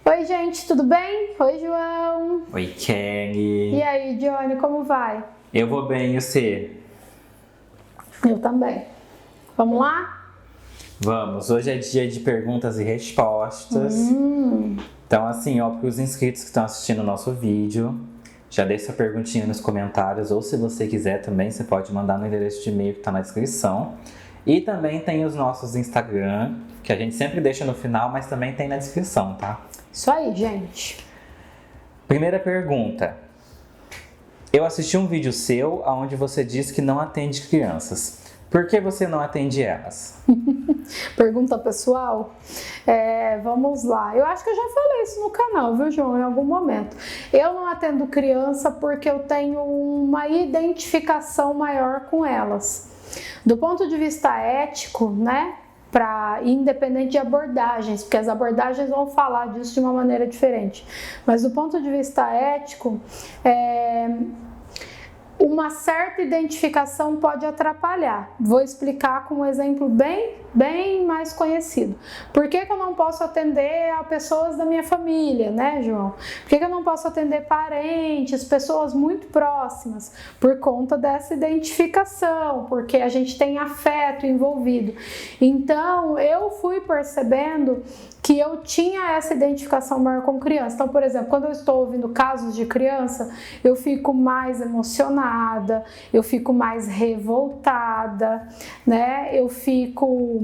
Oi, gente, tudo bem? Oi, João. Oi, Kelly. E aí, Johnny, como vai? Eu vou bem, e você? Eu também. Vamos lá? Vamos, hoje é dia de perguntas e respostas. Então, assim, ó, para os inscritos que estão assistindo o nosso vídeo, já deixa sua perguntinha nos comentários, ou se você quiser também, você pode mandar no endereço de e-mail que está na descrição. E também tem os nossos Instagram, que a gente sempre deixa no final, mas também tem na descrição, tá? Isso aí, gente. Primeira pergunta. Eu assisti um vídeo seu onde você disse que não atende crianças. Por que você não atende elas? Pergunta pessoal? Vamos lá. Eu acho que eu já falei isso no canal, viu, João? Em algum momento. Eu não atendo criança porque eu tenho uma identificação maior com elas. Do ponto de vista ético, né? Independente de abordagens, porque as abordagens vão falar disso de uma maneira diferente. Mas do ponto de vista ético, uma certa identificação pode atrapalhar. Vou explicar com um exemplo bem mais conhecido. Por que eu não posso atender a pessoas da minha família, né, João? Por que eu não posso atender parentes, pessoas muito próximas? Por conta dessa identificação, porque a gente tem afeto envolvido. Então, eu fui percebendo que eu tinha essa identificação maior com criança. Então, por exemplo, quando eu estou ouvindo casos de criança, eu fico mais emocionada, eu fico mais revoltada, né? Eu fico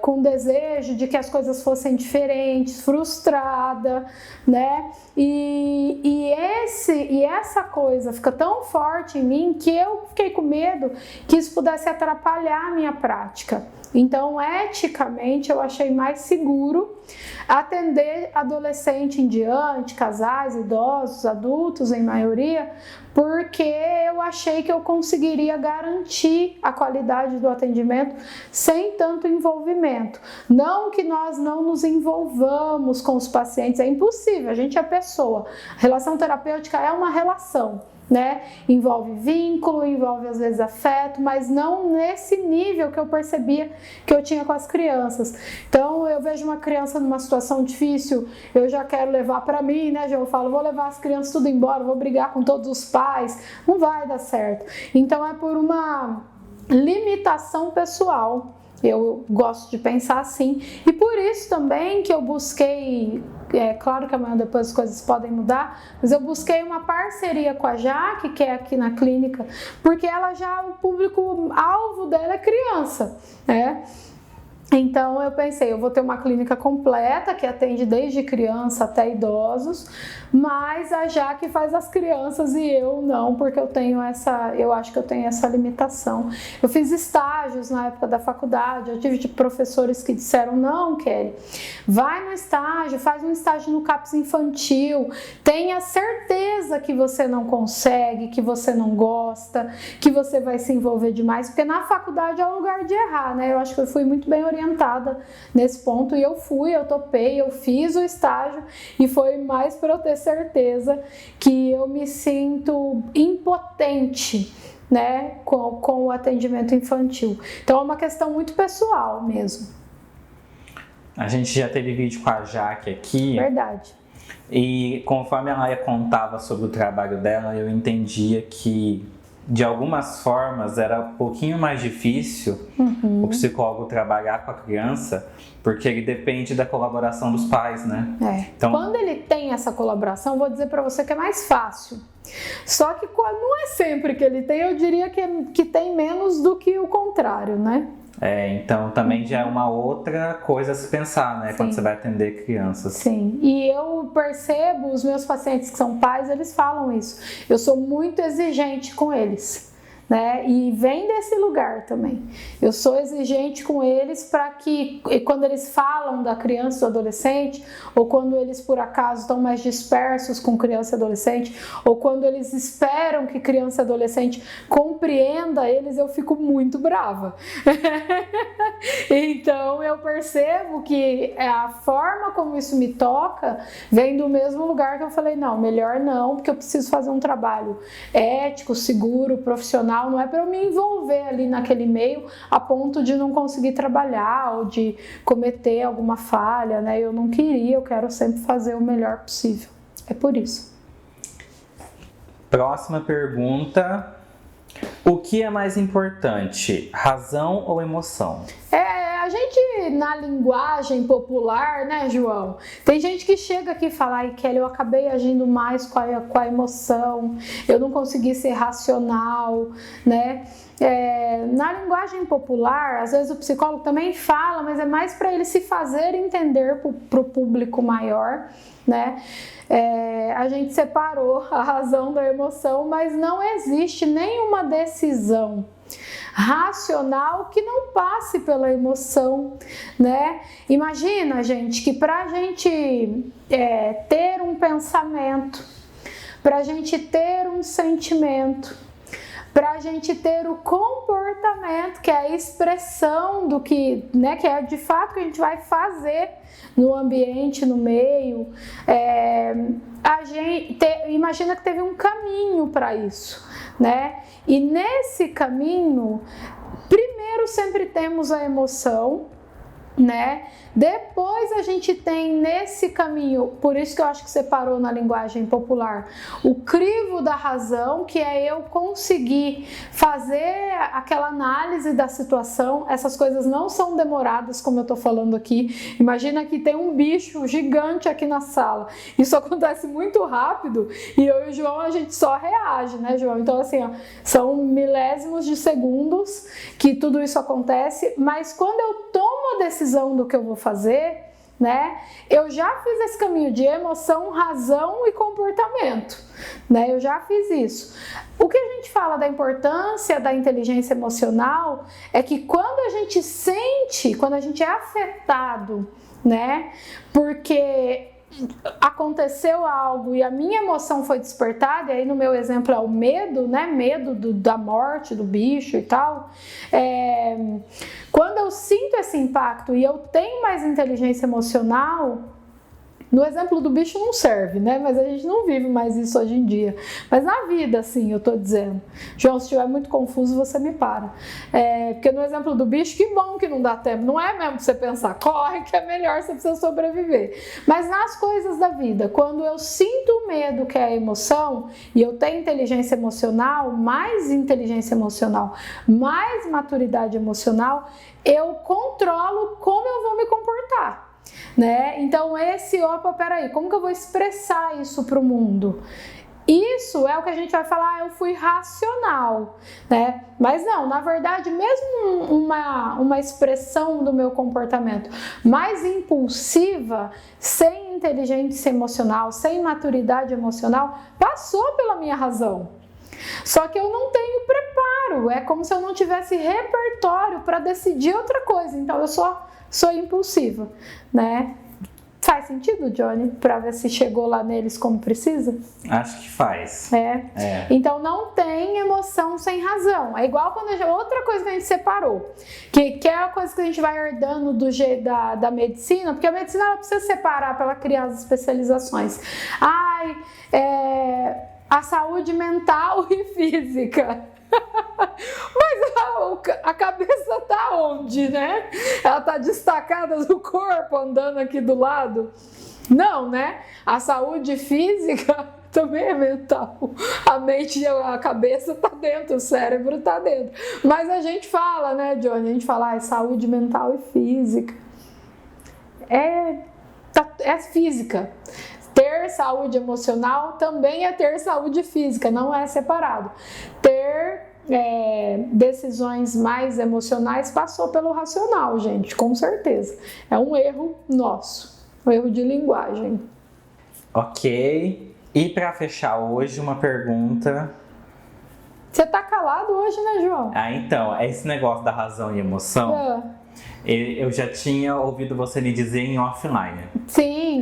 com desejo de que as coisas fossem diferentes, frustrada, né? E essa coisa fica tão forte em mim que eu fiquei com medo que isso pudesse atrapalhar a minha prática. Então, eticamente, eu achei mais seguro atender adolescente em diante, casais, idosos, adultos em maioria, porque eu achei que eu conseguiria garantir a qualidade do atendimento sem tanto envolvimento. Não que nós não nos envolvamos com os pacientes, é impossível, a gente é pessoa. A relação terapêutica é uma relação, né? Envolve vínculo, envolve às vezes afeto, mas não nesse nível que eu percebia que eu tinha com as crianças. Então eu vejo uma criança numa situação difícil, eu já quero levar para mim, né? Eu falo, vou levar as crianças tudo embora, vou brigar com todos os pais, não vai dar certo. Então é por uma limitação pessoal. Eu gosto de pensar assim, e por isso também que eu busquei, claro que amanhã depois as coisas podem mudar, mas eu busquei uma parceria com a Jaque, que é aqui na clínica, porque ela já, o público-alvo dela é criança, né? Então eu pensei, eu vou ter uma clínica completa que atende desde criança até idosos, mas a Jaque faz as crianças e eu não, porque eu acho que eu tenho essa limitação. Eu fiz estágios na época da faculdade, eu tive professores que disseram, não, Kelly, vai no estágio, faz um estágio no CAPS infantil, tenha certeza que você não consegue, que você não gosta, que você vai se envolver demais, porque na faculdade é o lugar de errar, né? Eu acho que eu fui muito bem orientada nesse ponto e eu topei, eu fiz o estágio e foi mais para eu ter certeza que eu me sinto impotente, né, com o atendimento infantil. Então é uma questão muito pessoal mesmo. A gente já teve vídeo com a Jaque aqui. Verdade. E conforme ela contava sobre o trabalho dela, eu entendia que de algumas formas era um pouquinho mais difícil o psicólogo trabalhar com a criança, porque ele depende da colaboração dos pais, né? Então, quando ele tem essa colaboração, vou dizer para você que é mais fácil. Só que não é sempre que ele tem, eu diria que tem menos do que o contrário, né? Então também já é uma outra coisa a se pensar, né? Sim. Quando você vai atender crianças. Sim, e eu percebo, os meus pacientes que são pais, eles falam isso. Eu sou muito exigente com eles, né? E vem desse lugar também. Eu sou exigente com eles para que, quando eles falam da criança e do adolescente, ou quando eles por acaso estão mais dispersos com criança e adolescente, ou quando eles esperam que criança e adolescente compreenda eles, eu fico muito brava. Então eu percebo que a forma como isso me toca vem do mesmo lugar que eu falei, não, melhor não, porque eu preciso fazer um trabalho ético, seguro, profissional, não é para eu me envolver envolver ali naquele meio a ponto de não conseguir trabalhar ou de cometer alguma falha, né? Eu não queria, eu quero sempre fazer o melhor possível. É por isso. Próxima pergunta. O que é mais importante, razão ou emoção? A gente, na linguagem popular, né, João? Tem gente que chega aqui e fala, ai, Kelly, eu acabei agindo mais com a emoção, eu não consegui ser racional, né? Na linguagem popular, às vezes o psicólogo também fala, mas é mais para ele se fazer entender para o público maior, né? A gente separou a razão da emoção, mas não existe nenhuma decisão racional que não passe pela emoção, né? Imagina, gente, que pra gente ter um pensamento, pra gente ter um sentimento, pra gente ter o comportamento, que é a expressão do que, né, que é de fato que a gente vai fazer no ambiente, no meio, imagina que teve um caminho para isso, né? E nesse caminho, primeiro sempre temos a emoção, né? Depois a gente tem nesse caminho, por isso que eu acho que separou na linguagem popular, o crivo da razão, que é eu conseguir fazer aquela análise da situação. Essas coisas não são demoradas, como eu tô falando aqui. Imagina que tem um bicho gigante aqui na sala. Isso acontece muito rápido e eu e o João, a gente só reage, né, João? Então, assim, ó, são milésimos de segundos que tudo isso acontece, mas quando eu tomo a decisão do que eu vou fazer, né? Eu já fiz esse caminho de emoção, razão e comportamento, né? Eu já fiz isso. O que a gente fala da importância da inteligência emocional é que quando a gente sente, quando a gente é afetado, né? Porque aconteceu algo e a minha emoção foi despertada, e aí no meu exemplo é o medo, né? Medo da morte, do bicho e tal. Quando eu sinto esse impacto e eu tenho mais inteligência emocional, no exemplo do bicho não serve, né? Mas a gente não vive mais isso hoje em dia. Mas na vida, assim, eu tô dizendo. João, se estiver muito confuso, você me para. Porque no exemplo do bicho, que bom que não dá tempo. Não é mesmo pra você pensar, corre que é melhor, você precisa sobreviver. Mas nas coisas da vida, quando eu sinto o medo, que é a emoção, e eu tenho inteligência emocional, mais maturidade emocional, eu controlo como eu vou me comportar. Né? Então peraí, como que eu vou expressar isso para o mundo? Isso é o que a gente vai falar, eu fui racional, né? Mas não, na verdade, mesmo uma expressão do meu comportamento mais impulsiva, sem inteligência emocional, sem maturidade emocional, passou pela minha razão. Só que eu não tenho preparo, é como se eu não tivesse repertório para decidir outra coisa, então eu sou impulsiva, né? Faz sentido, Johnny? Para ver se chegou lá neles como precisa? Acho que faz. Então não tem emoção sem razão. É igual quando outra coisa que a gente separou, que é a coisa que a gente vai herdando do jeito da medicina, porque a medicina ela precisa separar para ela criar as especializações. A saúde mental e física. Mas a cabeça tá onde, né? Ela tá destacada do corpo, andando aqui do lado? Não, né? A saúde física também é mental. A mente, a cabeça tá dentro, o cérebro tá dentro. Mas a gente fala, né, Johnny? A gente fala, saúde mental e física. É física. Ter saúde emocional também é ter saúde física, não é separado. Ter decisões mais emocionais passou pelo racional, gente, com certeza. É um erro nosso, um erro de linguagem. Ok. E para fechar hoje, uma pergunta. Você tá calado hoje, né, João? Então, esse negócio da razão e emoção, eu já tinha ouvido você me dizer em offline. Sim.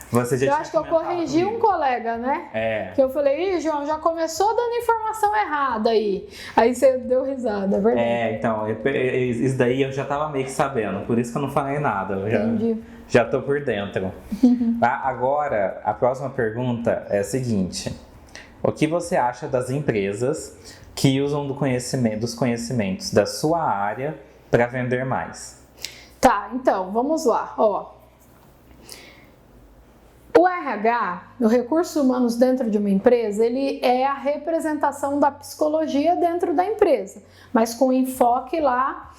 Você já eu acho que eu corrigi um colega, né? Que eu falei, João, já começou dando informação errada aí. Aí você deu risada, é verdade? Então, isso daí eu já tava meio que sabendo, por isso que eu não falei nada. Eu já tô por dentro. Agora, a próxima pergunta é a seguinte. O que você acha das empresas que usam dos conhecimentos da sua área para vender mais? Tá, então, vamos lá. O RH, o Recursos Humanos dentro de uma empresa, ele é a representação da psicologia dentro da empresa, mas com enfoque lá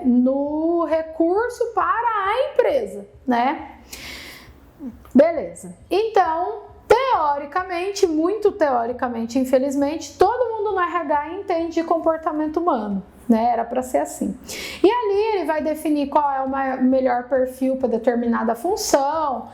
no recurso para a empresa, né? Beleza. Então, teoricamente, muito teoricamente, infelizmente, todo mundo no RH entende de comportamento humano, né? Era para ser assim. E ali ele vai definir qual é o melhor perfil para determinada função,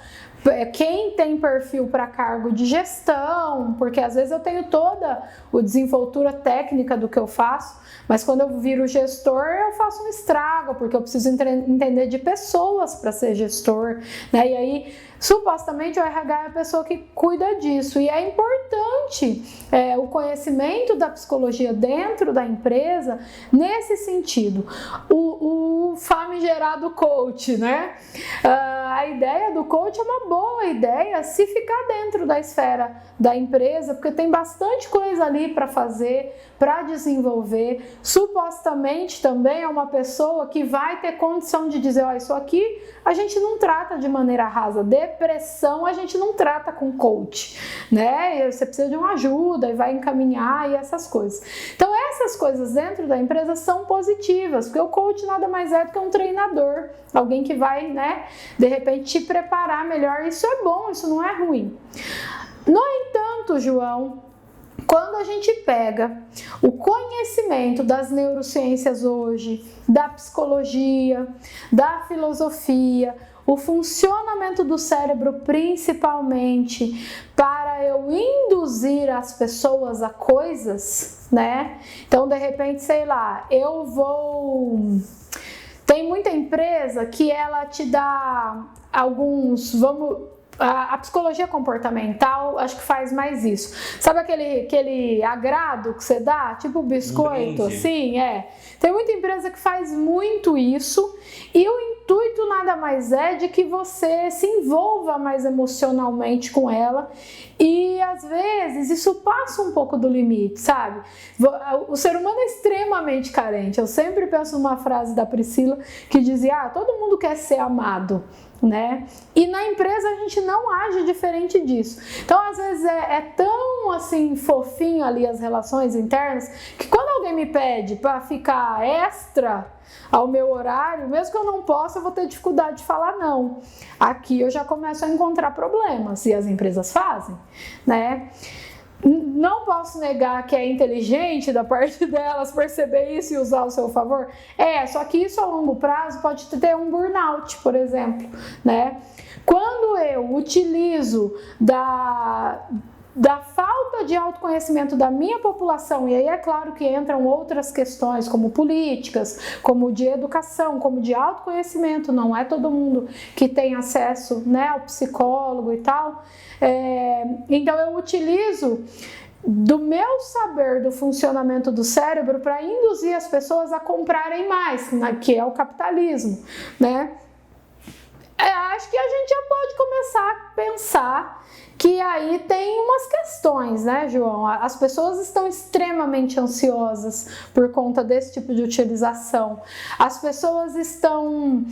quem tem perfil para cargo de gestão, porque às vezes eu tenho toda a desenvoltura técnica do que eu faço, mas quando eu viro gestor eu faço um estrago, porque eu preciso entender de pessoas para ser gestor, né? E aí, supostamente o RH é a pessoa que cuida disso, e é importante o conhecimento da psicologia dentro da empresa nesse sentido. O famigerado coach, né? A ideia do coach é uma boa ideia se ficar dentro da esfera da empresa, porque tem bastante coisa ali para fazer, para desenvolver. Supostamente também é uma pessoa que vai ter condição de dizer, isso aqui a gente não trata de maneira rasa, depressão a gente não trata com coach, né? Você precisa de uma ajuda e vai encaminhar e essas coisas. Então essas coisas dentro da empresa são positivas, porque o coach nada mais é do que um treinador, alguém que vai, né, de repente te preparar melhor. Isso é bom, isso não é ruim. No entanto, João, quando a gente pega o conhecimento das neurociências hoje, da psicologia, da filosofia, o funcionamento do cérebro principalmente, para eu induzir as pessoas a coisas, né? Então, de repente, sei lá, tem muita empresa que ela te dá a psicologia comportamental acho que faz mais isso. Sabe aquele agrado que você dá? Tipo biscoito, assim? Tem muita empresa que faz muito isso, e o intuito nada mais é de que você se envolva mais emocionalmente com ela, e às vezes isso passa um pouco do limite, sabe? O ser humano é extremamente carente. Eu sempre penso numa frase da Priscila que dizia, todo mundo quer ser amado, né? E na empresa a gente não age diferente disso. Então às vezes é tão assim fofinho ali as relações internas, que quando alguém me pede para ficar extra ao meu horário, mesmo que eu não possa, eu vou ter dificuldade de falar não. Aqui eu já começo a encontrar problemas, e as empresas fazem, né? Não posso negar que é inteligente da parte delas perceber isso e usar ao seu favor. Só que isso a longo prazo pode ter um burnout, por exemplo, né? Quando eu utilizo da falta de autoconhecimento da minha população, e aí é claro que entram outras questões como políticas, como de educação, como de autoconhecimento, não é todo mundo que tem acesso, né, ao psicólogo e tal. Então eu utilizo do meu saber do funcionamento do cérebro para induzir as pessoas a comprarem mais, que é o capitalismo, né? Acho que a gente já pode começar a pensar que aí tem umas questões, né, João? As pessoas estão extremamente ansiosas por conta desse tipo de utilização. As pessoas estão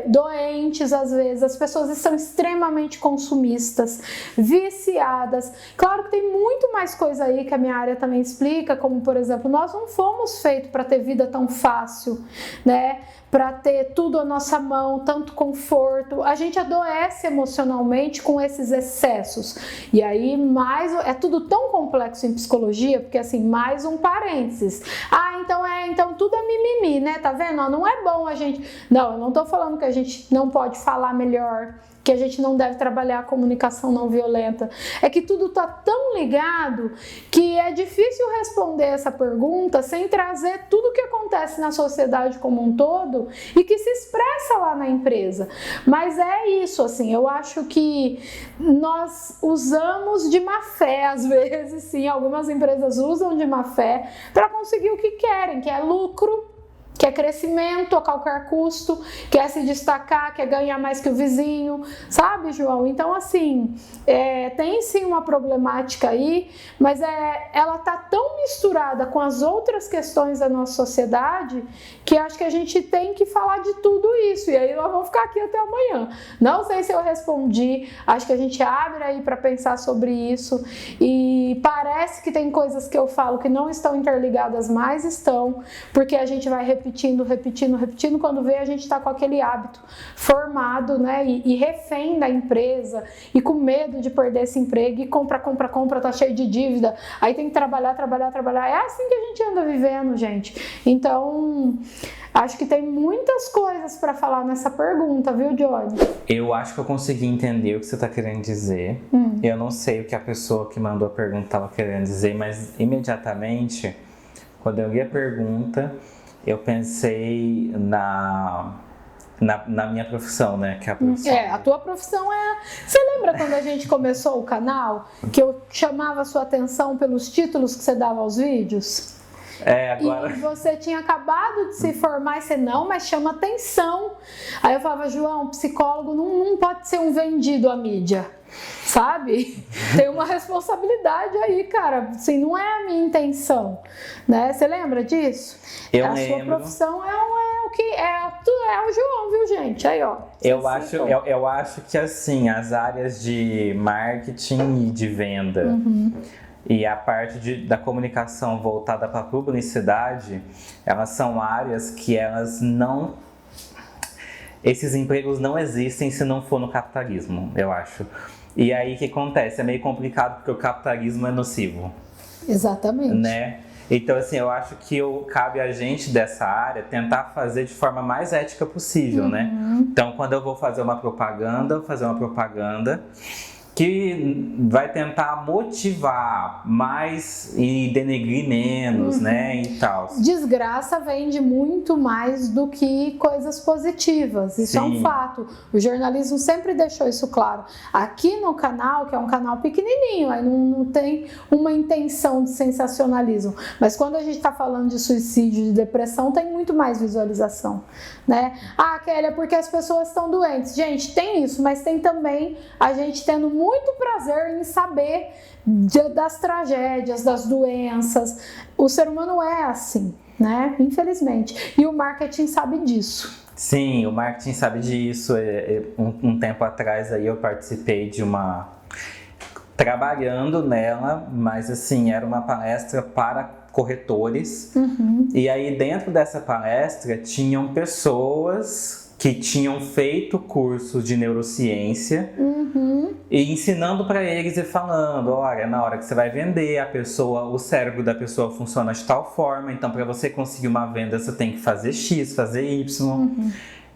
doentes às vezes, as pessoas estão extremamente consumistas, viciadas. Claro que tem muito mais coisa aí que a minha área também explica, como por exemplo, nós não fomos feitos para ter vida tão fácil, né? Para ter tudo à nossa mão, tanto conforto. A gente adoece emocionalmente com esses excessos. E aí, é tudo tão complexo em psicologia, porque assim, mais um parênteses. Então tudo é mimimi, né? Tá vendo? Não é bom a gente... Não, eu não tô falando que a gente não pode falar melhor, que a gente não deve trabalhar a comunicação não violenta. É que tudo tá tão ligado que é difícil responder essa pergunta sem trazer tudo o que acontece na sociedade como um todo e que se expressa lá na empresa. Mas é isso, assim, eu acho que nós usamos de má fé, às vezes, sim, algumas empresas usam de má fé para conseguir o que querem, que é lucro, quer crescimento a qualquer custo, quer se destacar, quer ganhar mais que o vizinho, sabe, João? Então, assim, tem sim uma problemática aí, mas ela tá tão misturada com as outras questões da nossa sociedade que acho que a gente tem que falar de tudo isso, e aí nós vamos ficar aqui até amanhã. Não sei se eu respondi, acho que a gente abre aí para pensar sobre isso, e parece que tem coisas que eu falo que não estão interligadas, mas estão, porque a gente vai repetindo, quando vê a gente está com aquele hábito formado, né, e refém da empresa, e com medo de perder esse emprego, e compra, tá cheio de dívida, aí tem que trabalhar, é assim que a gente anda vivendo, gente. Então, acho que tem muitas coisas para falar nessa pergunta, viu, Johnny? Eu acho que eu consegui entender o que você está querendo dizer. Eu não sei o que a pessoa que mandou a pergunta estava querendo dizer, mas imediatamente, quando eu li a pergunta, eu pensei na minha profissão, né? Que é a profissão. A tua profissão é... Você lembra quando a gente começou o canal, que eu chamava a sua atenção pelos títulos que você dava aos vídeos? Agora... E você tinha acabado de se formar e você, não, mas chama atenção. Aí eu falava, João, psicólogo não pode ser um vendido à mídia, sabe? Tem uma responsabilidade aí, cara. Assim, não é a minha intenção, né? Você lembra disso? Eu lembro. Sua profissão é o que é o João, viu, gente? Aí, ó. Eu acho que, assim, as áreas de marketing e de venda... E a parte da comunicação voltada para a publicidade, elas são áreas que elas não... Esses empregos não existem se não for no capitalismo, eu acho. E aí o que acontece? É meio complicado porque o capitalismo é nocivo. Exatamente. Né? Então, assim, eu acho que cabe a gente dessa área tentar fazer de forma mais ética possível, né? Então, quando eu vou fazer uma propaganda, que vai tentar motivar mais e denegrir menos, né, e tal. Desgraça vende muito mais do que coisas positivas, isso é um fato. O jornalismo sempre deixou isso claro. Aqui no canal, que é um canal pequenininho, aí não tem uma intenção de sensacionalismo, mas quando a gente está falando de suicídio, de depressão, tem muito mais visualização, né? Ah, Kélia, porque as pessoas estão doentes. Gente, tem isso, mas tem também a gente tendo muito prazer em saber das tragédias, das doenças. O ser humano é assim, né? Infelizmente. E o marketing sabe disso. Sim, o marketing sabe disso. Um tempo atrás aí eu participei de trabalhando nela, mas assim, era uma palestra para corretores. E aí dentro dessa palestra tinham pessoas que tinham feito curso de neurociência e ensinando para eles e falando, olha, na hora que você vai vender, o cérebro da pessoa funciona de tal forma, então para você conseguir uma venda você tem que fazer X, fazer Y.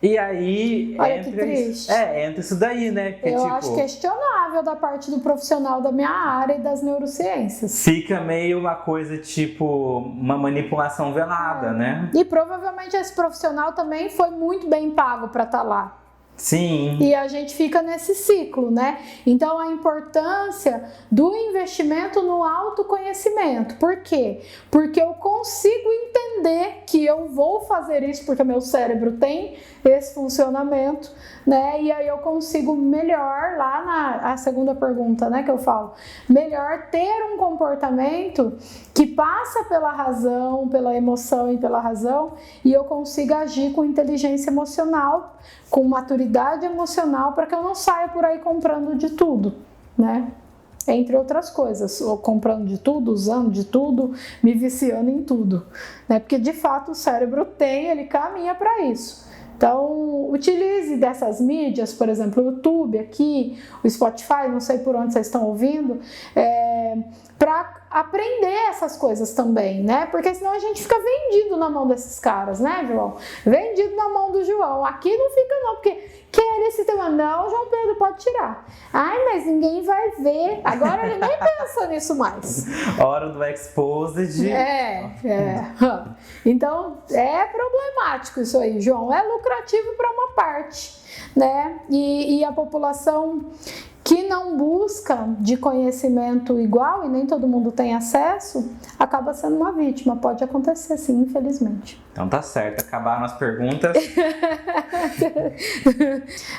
E aí entra isso daí, né? Porque, eu acho questionável da parte do profissional da minha área e das neurociências. Fica meio uma coisa tipo uma manipulação velada, né? E provavelmente esse profissional também foi muito bem pago para estar lá. Sim. E a gente fica nesse ciclo, né? Então a importância do investimento no autoconhecimento. Por quê? Porque eu consigo entender que eu vou fazer isso porque meu cérebro tem esse funcionamento, né? E aí eu consigo melhor, lá a segunda pergunta, né, que eu falo, melhor ter um comportamento que passa pela razão, pela emoção e pela razão, e eu consiga agir com inteligência emocional, com maturidade emocional, para que eu não saia por aí comprando de tudo, né? Entre outras coisas, ou comprando de tudo, usando de tudo, me viciando em tudo, né? Porque de fato o cérebro ele caminha para isso. Então, utilize dessas mídias, por exemplo, o YouTube aqui, o Spotify, não sei por onde vocês estão ouvindo, para aprender essas coisas também, né? Porque senão a gente fica vendido na mão desses caras, né, João? Vendido na mão do João. Aqui não fica não, porque quer esse tema. Não, João Pedro pode tirar. Ai, mas ninguém vai ver. Agora ele nem pensa nisso mais. Hora do exposed. Então, é problemático isso aí, João. É lucrativo para uma parte, né? E a população que que não busca de conhecimento igual, e nem todo mundo tem acesso, acaba sendo uma vítima. Pode acontecer sim, infelizmente. Então tá certo, acabaram as perguntas.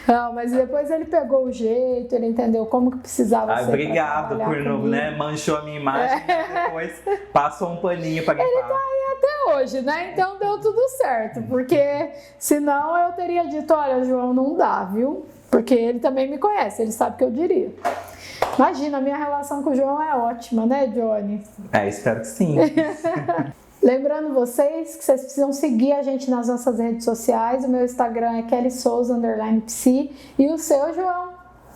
Não, mas depois ele pegou o jeito, ele entendeu como que precisava ser. Obrigado por não, né? Manchou a minha imagem, depois passou um paninho pra limpar. Ele tá aí até hoje, né? Então deu tudo certo, porque senão eu teria dito, olha, João, não dá, viu? Porque ele também me conhece, ele sabe o que eu diria. Imagina, a minha relação com o João é ótima, né, Johnny? Espero que sim. Lembrando vocês que vocês precisam seguir a gente nas nossas redes sociais. O meu Instagram é kellysouza_psi e o seu, João?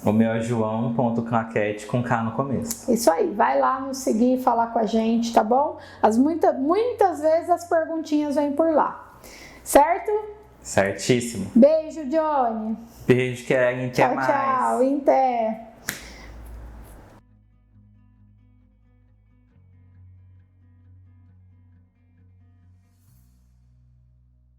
O meu é joão.claquete com K no começo. Isso aí, vai lá nos seguir e falar com a gente, tá bom? Muitas vezes as perguntinhas vêm por lá, certo? Certíssimo. Beijo, Johnny. Beijo, Kellen. Até mais. Tchau, até.